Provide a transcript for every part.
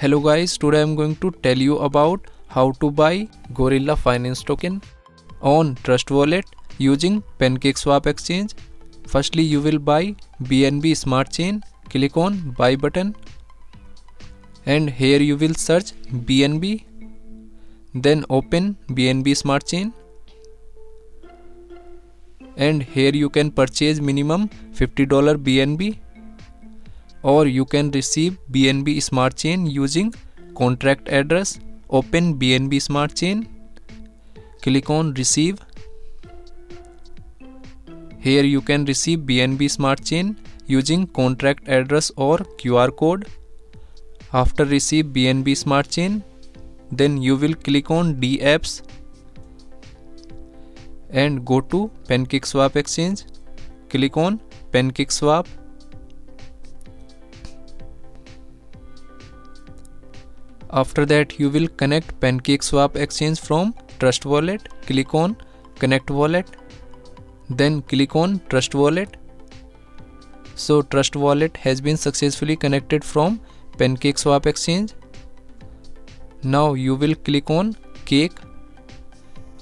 Hello guys, today I am going to tell you about how to buy Gorilla Finance token on Trust Wallet using PancakeSwap exchange. Firstly, you will buy BNB Smart Chain. Click on buy button and here you will search BNB. Then open BNB Smart Chain and here you can purchase minimum $50 BNB, or you can receive BNB Smart Chain using contract address. Open BNB Smart Chain, click on receive. Here you can receive BNB Smart Chain using contract address or QR code. After receive BNB Smart Chain, then you will click on D apps and go to PancakeSwap exchange. Click on PancakeSwap. After that, you will connect PancakeSwap exchange from Trust Wallet. Click on Connect Wallet. Then click on Trust Wallet. So Trust Wallet has been successfully connected from PancakeSwap exchange. Now you will click on Cake.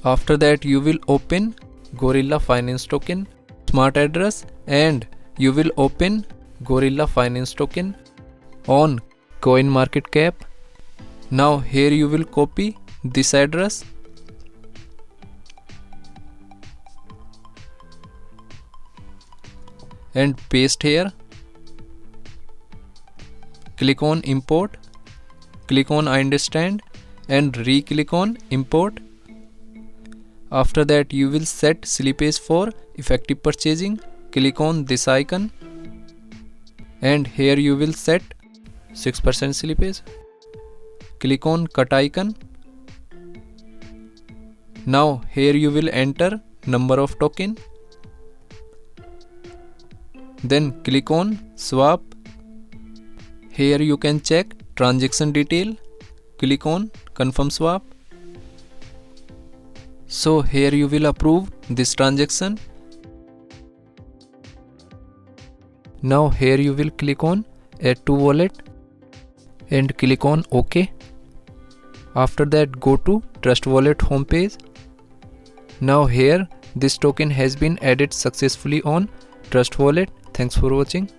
After that, you will open Gorilla Finance token smart address and you will open Gorilla Finance token on CoinMarketCap. Now here you will copy this address and paste here. Click on import. Click on I understand and re-click on import. After that, you will set slippage for effective purchasing. Click on this icon and here you will set 6% slippage. Click on cut icon. Now here you will enter number of token. Then click on swap. Here you can check transaction detail. Click on confirm swap. So here you will approve this transaction. Now here you will click on add to wallet and click on OK. After that, go to Trust Wallet homepage. Now here this token has been added successfully on Trust Wallet. Thanks for watching.